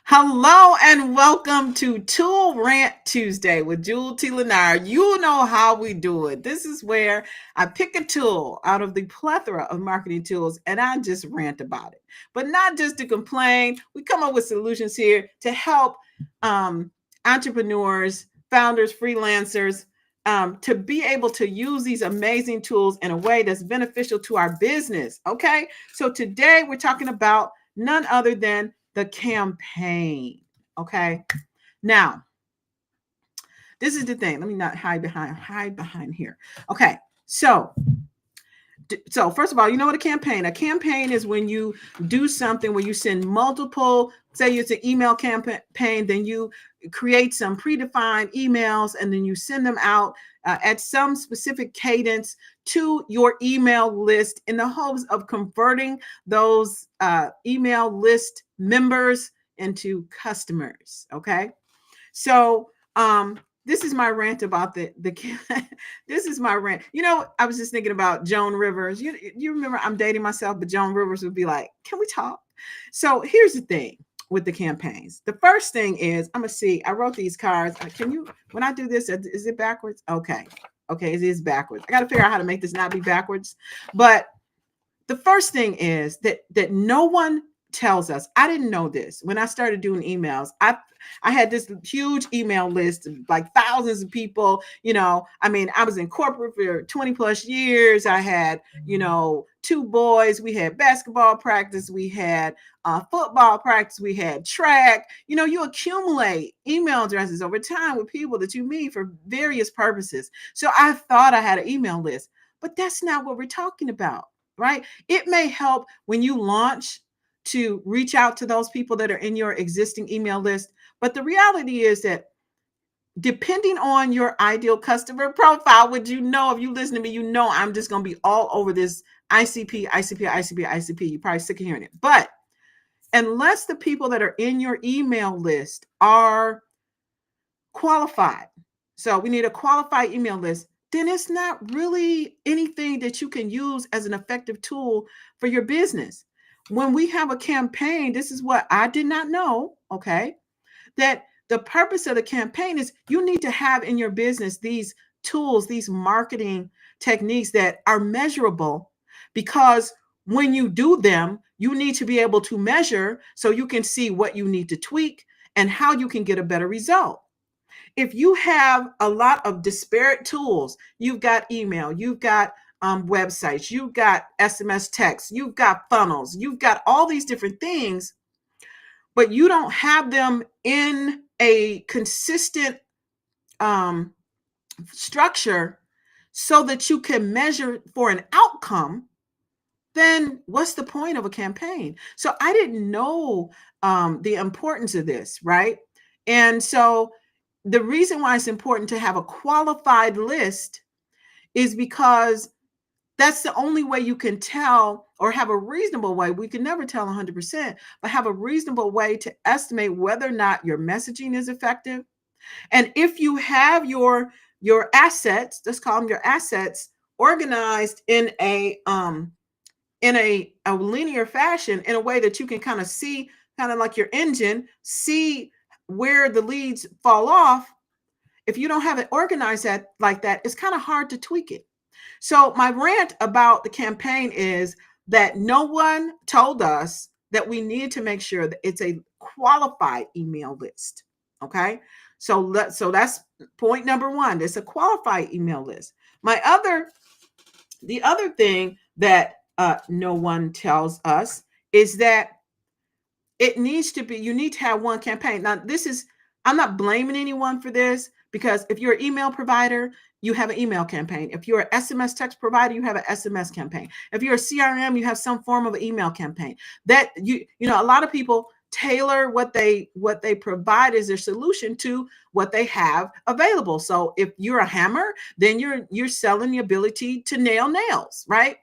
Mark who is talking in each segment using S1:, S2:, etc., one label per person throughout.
S1: Hello and welcome to Tool Rant Tuesday with Jewel T. Lenard. You know how we do it. This is where I pick a tool out of the plethora of marketing tools and I just rant about it. But not just to complain. We come up with solutions here to help entrepreneurs, founders, freelancers, to be able to use these amazing tools in a way that's beneficial to our business. Okay. So today we're talking about none other than the campaign. Okay. Now, this is the thing. Let me not hide behind here. Okay. So first of all, you know what a campaign is when you do something where you send multiple, say it's an email campaign, then you create some predefined emails and then you send them out at some specific cadence to your email list in the hopes of converting those email list members into customers. Okay. So this is my rant about the this is my rant. You know, I was just thinking about Joan Rivers. You remember I'm dating myself, but Joan Rivers would be like, "Can we talk?" So here's the thing with the campaigns. The first thing is I'm gonna see. I wrote these cards. Can you? When I do this, is it backwards? Okay, it is backwards. I got to figure out how to make this not be backwards. But the first thing is that no one tells us. I didn't know this when I started doing emails. I had this huge email list of like thousands of people. You know, I mean, I was in corporate for 20 plus years. I had, you know, 2 boys. We had basketball practice. We had football practice. We had track. You know, you accumulate email addresses over time with people that you meet for various purposes. So I thought I had an email list, but that's not what we're talking about. Right? It may help when you launch to reach out to those people that are in your existing email list. But the reality is that depending on your ideal customer profile, would you know, if you listen to me, you know I'm just going to be all over this ICP, ICP, ICP, ICP. You're probably sick of hearing it. But unless the people that are in your email list are qualified, so we need a qualified email list, then it's not really anything that you can use as an effective tool for your business. When we have a campaign, this is what I did not know, okay, that the purpose of the campaign is you need to have in your business these tools, these marketing techniques that are measurable, because when you do them, you need to be able to measure so you can see what you need to tweak and how you can get a better result. If you have a lot of disparate tools, you've got email, you've got websites, you've got SMS text, you've got funnels, you've got all these different things, but you don't have them in a consistent structure so that you can measure for an outcome, then what's the point of a campaign? So I didn't know the importance of this, right? And so the reason why it's important to have a qualified list is because that's the only way you can tell, or have a reasonable way. We can never tell 100%, but have a reasonable way to estimate whether or not your messaging is effective. And if you have your assets, let's call them your assets, organized in a linear fashion, in a way that you can kind of see, kind of like your engine, see where the leads fall off. If you don't have it organized like that, it's kind of hard to tweak it. So my rant about the campaign is that no one told us that we need to make sure that it's a qualified email list. Okay. So that's point number one. It's a qualified email list. The other thing that no one tells us is that it needs to be, you need to have one campaign. Now, I'm not blaming anyone for this, because if you're an email provider, you have an email campaign. If you're an SMS text provider, you have an SMS campaign. If you're a CRM, you have some form of an email campaign. That a lot of people tailor what they provide as their solution to what they have available. So if you're a hammer, then you're selling the ability to nail nails, right?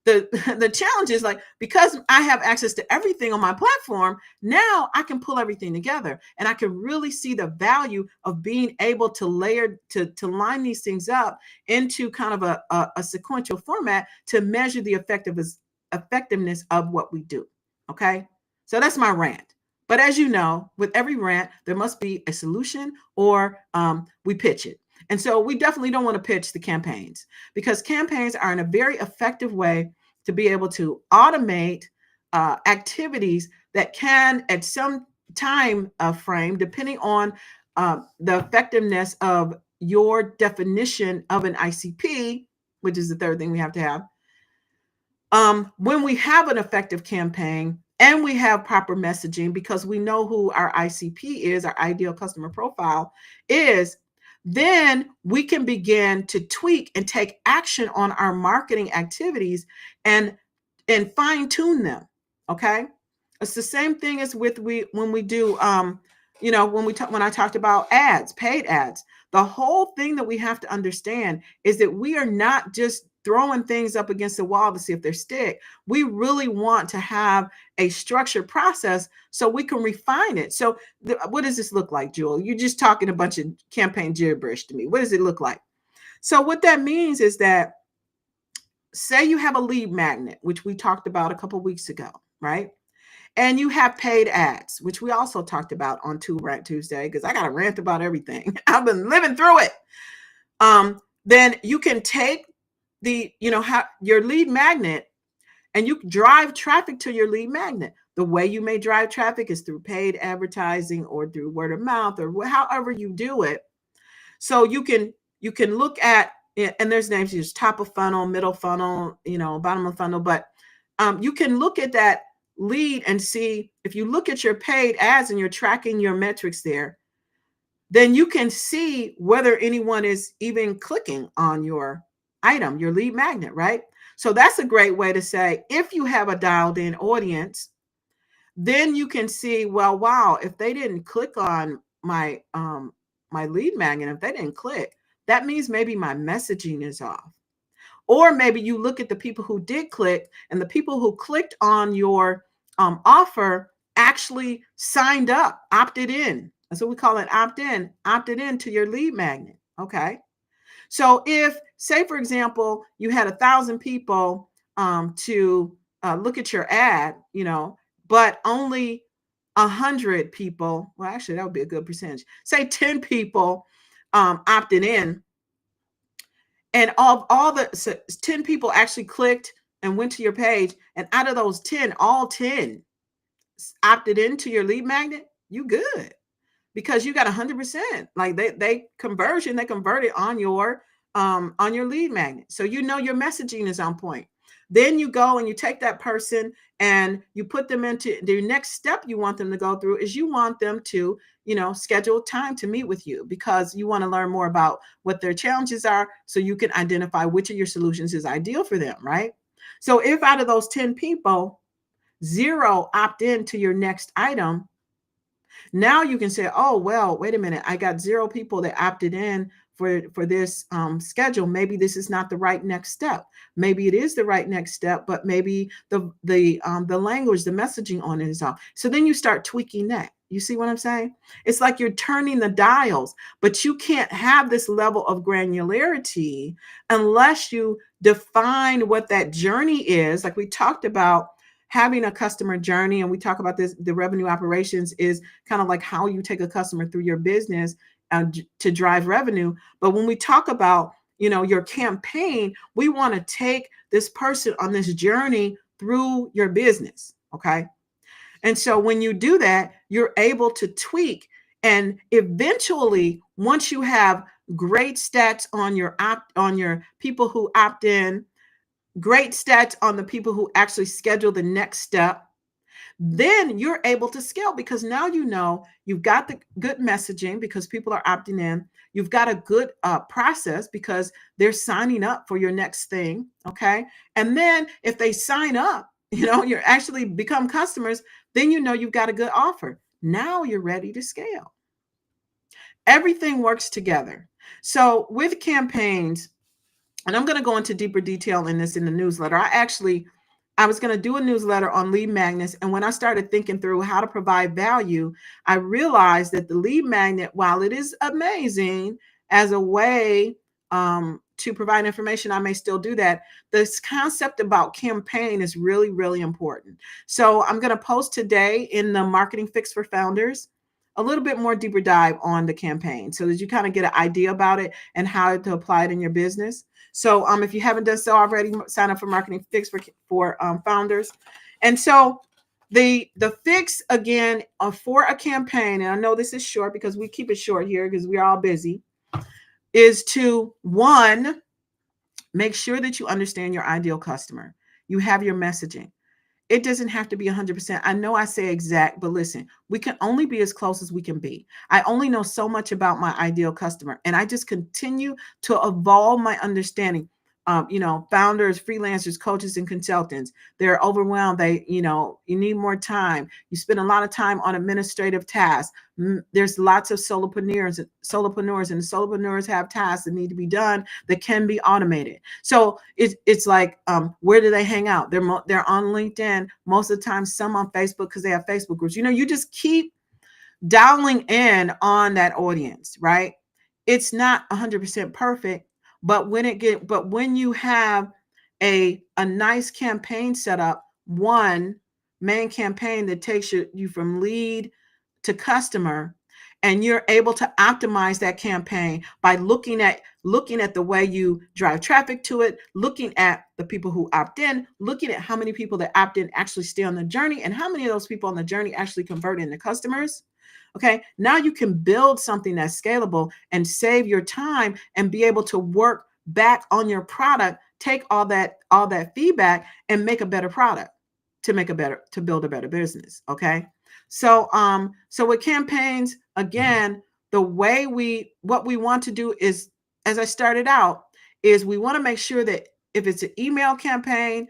S1: The challenge is, like, because I have access to everything on my platform, now I can pull everything together, and I can really see the value of being able to to line these things up into kind of a sequential format to measure the effectiveness of what we do. Okay. So that's my rant. But as you know, with every rant, there must be a solution, or we pitch it. And so we definitely don't want to pitch the campaigns, because campaigns are in a very effective way to be able to automate activities that can, at some time frame, depending on the effectiveness of your definition of an ICP, which is the third thing we have to have. When we have an effective campaign and we have proper messaging, because we know who our ICP is, our ideal customer profile is, then we can begin to tweak and take action on our marketing activities and fine tune them. Okay. It's the same thing as when we do, when I talked about ads, paid ads. The whole thing that we have to understand is that we are not just throwing things up against the wall to see if they stick. We really want to have a structured process so we can refine it. So what does this look like, Jewel? You're just talking a bunch of campaign gibberish to me. What does it look like? So what that means is that, say you have a lead magnet, which we talked about a couple of weeks ago, right? And you have paid ads, which we also talked about on Rant Tuesday, because I got to rant about everything. I've been living through it. Then you can take your lead magnet, and you drive traffic to your lead magnet. The way you may drive traffic is through paid advertising or through word of mouth, or however you do it. So you can look at, and there's names, there's top of funnel, middle funnel, bottom of funnel, but you can look at that lead and see, if you look at your paid ads and you're tracking your metrics there, then you can see whether anyone is even clicking on your item, your lead magnet, right? So that's a great way to say, if you have a dialed in audience, then you can see, well, wow, if they didn't click on my lead magnet, if they didn't click, that means maybe my messaging is off. Or maybe you look at the people who did click, and the people who clicked on your offer actually signed up, opted in. That's what we call it, opted in to your lead magnet. Okay. So if, say, for example, you had 1,000 people to look at your ad, but only 100 people, well, actually, that would be a good percentage. Say 10 people opted in, and all the 10 people actually clicked and went to your page. And out of those 10, all 10 opted into your lead magnet, you good, because you got 100%. Like they converted on your lead magnet. So your messaging is on point. Then you go and you take that person and you put them into the next step. You want them to go through is you want them to, schedule time to meet with you, because you want to learn more about what their challenges are, so you can identify which of your solutions is ideal for them, right? So if out of those 10 people, 0 opt in to your next item, now you can say, oh, well, wait a minute, I got 0 people that opted in for this schedule. Maybe this is not the right next step. Maybe it is the right next step, but maybe the language, the messaging on it is off. So then you start tweaking that. You see what I'm saying? It's like you're turning the dials, but you can't have this level of granularity unless you define what that journey is. Like we talked about having a customer journey, and we talk about this, the revenue operations is kind of like how you take a customer through your business to drive revenue. But when we talk about, your campaign, we want to take this person on this journey through your business. Okay. And so when you do that, you're able to tweak. And eventually, once you have great stats on your people who opt in, great stats on the people who actually schedule the next step, then you're able to scale, because now you've got the good messaging because people are opting in. You've got a good process because they're signing up for your next thing. Okay. And then if they sign up, you're actually become customers, then you've got a good offer. Now you're ready to scale. Everything works together. So with campaigns, and I'm going to go into deeper detail in this in the newsletter. I was going to do a newsletter on lead magnets. And when I started thinking through how to provide value, I realized that the lead magnet, while it is amazing as a way to provide information, I may still do that. This concept about campaign is really, really important. So I'm going to post today in the Marketing Fix for Founders a little bit more deeper dive on the campaign so that you kind of get an idea about it and how to apply it in your business. So if you haven't done so already, sign up for Marketing Fix for Founders. And so the fix, again, for a campaign, and I know this is short because we keep it short here because we're all busy, is to, one, make sure that you understand your ideal customer. You have your messaging. It doesn't have to be 100%. I know I say exact, but listen, we can only be as close as we can be. I only know so much about my ideal customer, and I just continue to evolve my understanding. Founders, freelancers, coaches, and consultants, they're overwhelmed. You need more time. You spend a lot of time on administrative tasks. There's lots of solopreneurs, and the solopreneurs have tasks that need to be done that can be automated. So it's like, where do they hang out? They're on LinkedIn most of the time, some on Facebook because they have Facebook groups. You just keep dialing in on that audience, right? It's not 100% perfect, but when you have a nice campaign set up, one main campaign that takes you from lead to customer, and you're able to optimize that campaign by looking at the way you drive traffic to it, looking at the people who opt in, looking at how many people that opt in actually stay on the journey, and how many of those people on the journey actually convert into customers. Okay, now you can build something that's scalable and save your time and be able to work back on your product, take all that feedback and make a better product to build a better business. Okay. So with campaigns, again, what we want to do is, as I started out, is we want to make sure that if it's an email campaign,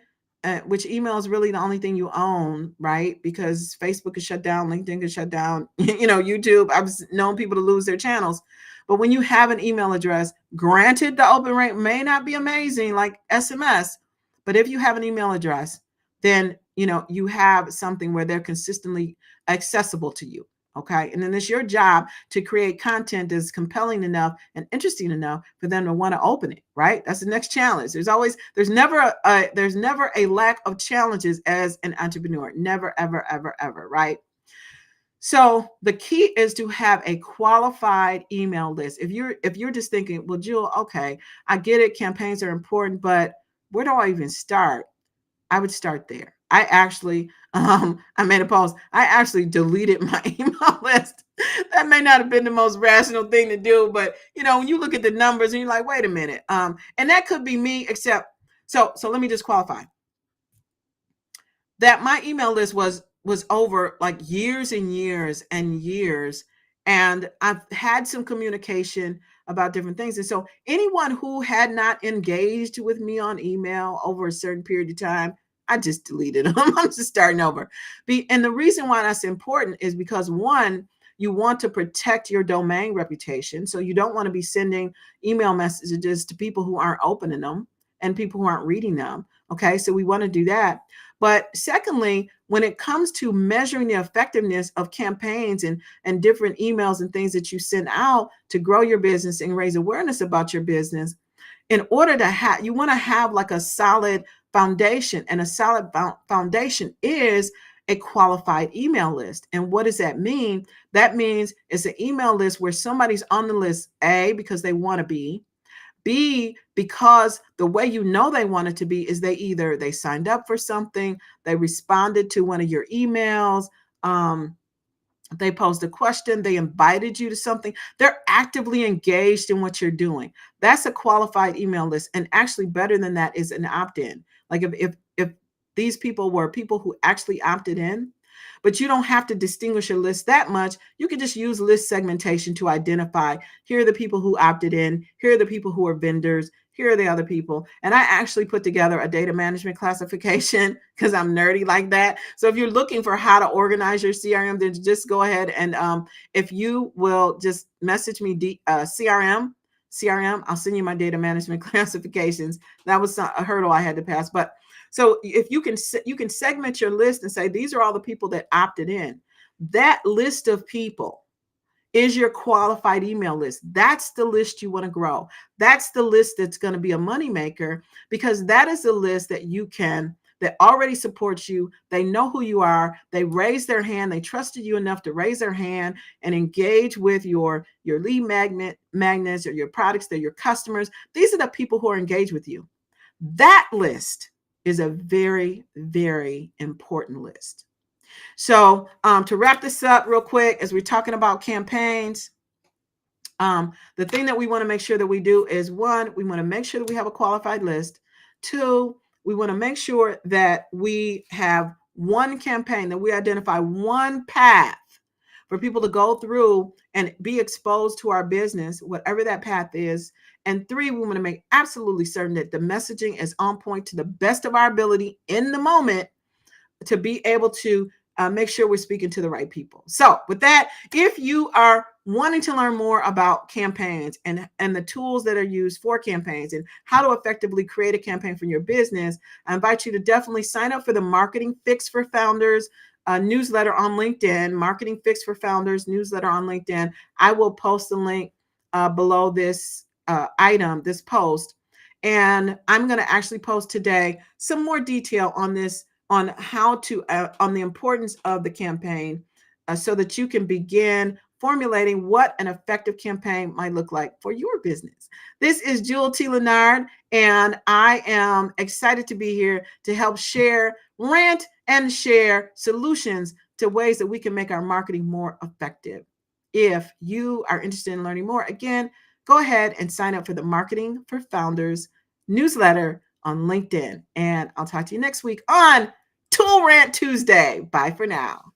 S1: which email is really the only thing you own, right? Because Facebook is shut down, LinkedIn is shut down, YouTube. I've known people to lose their channels. But when you have an email address, granted, the open rate may not be amazing like SMS, but if you have an email address, then you have something where they're consistently accessible to you. Okay. And then it's your job to create content that's compelling enough and interesting enough for them to want to open it. Right. That's the next challenge. There's never a lack of challenges as an entrepreneur. Never, ever, ever, ever. Right. So the key is to have a qualified email list. If you're just thinking, well, Jewel, okay, I get it. Campaigns are important, but where do I even start? I would start there. I made a post. I actually deleted my email list. That may not have been the most rational thing to do, but when you look at the numbers and you're like, wait a minute. And that could be me, except, so let me just qualify that my email list was over like years and years and years. And I've had some communication about different things. And so anyone who had not engaged with me on email over a certain period of time, I just deleted them. I'm just starting over. And the reason why that's important is because, one, you want to protect your domain reputation. So you don't want to be sending email messages to people who aren't opening them and people who aren't reading them. Okay. So we want to do that. But secondly, when it comes to measuring the effectiveness of campaigns and different emails and things that you send out to grow your business and raise awareness about your business, in order to have, you want to have like a solid foundation, and a solid foundation is a qualified email list. And what does that mean? That means it's an email list where somebody's on the list, A, because they want to be, B, because the way you know they want it to be is they signed up for something, they responded to one of your emails, they posed a question, they invited you to something, they're actively engaged in what you're doing. That's a qualified email list. And actually better than that is an opt-in. Like if these people were people who actually opted in, but you don't have to distinguish your list that much. You can just use list segmentation to identify, here are the people who opted in, here are the people who are vendors, here are the other people. And I actually put together a data management classification because I'm nerdy like that. So if you're looking for how to organize your CRM, then just go ahead and if you will just message me CRM, I'll send you my data management classifications. That was a hurdle I had to pass. But so if you can segment your list and say, these are all the people that opted in. That list of people is your qualified email list. That's the list you want to grow. That's the list that's going to be a moneymaker, because that is a list that already supports you. They know who you are. They raised their hand. They trusted you enough to raise their hand and engage with your lead magnets or your products. They're your customers. These are the people who are engaged with you. That list is a very, very important list. So to wrap this up real quick, as we're talking about campaigns, the thing that we want to make sure that we do is, one, we want to make sure that we have a qualified list. Two, we want to make sure that we have one campaign, that we identify one path for people to go through and be exposed to our business, whatever that path is. And three, we want to make absolutely certain that the messaging is on point to the best of our ability in the moment to be able to make sure we're speaking to the right people. So with that, if you are wanting to learn more about campaigns and the tools that are used for campaigns and how to effectively create a campaign for your business, I invite you to definitely sign up for the Marketing Fix for Founders newsletter on LinkedIn, Marketing Fix for Founders newsletter on LinkedIn. I will post the link below this this post. And I'm going to actually post today some more detail on this, on how to, on the importance of the campaign, so that you can begin formulating what an effective campaign might look like for your business. This is Jewel T. Leonard, and I am excited to be here to help share, rant, and share solutions to ways that we can make our marketing more effective. If you are interested in learning more, again, go ahead and sign up for the Marketing for Founders newsletter on LinkedIn. And I'll talk to you next week on Tool Rant Tuesday. Bye for now.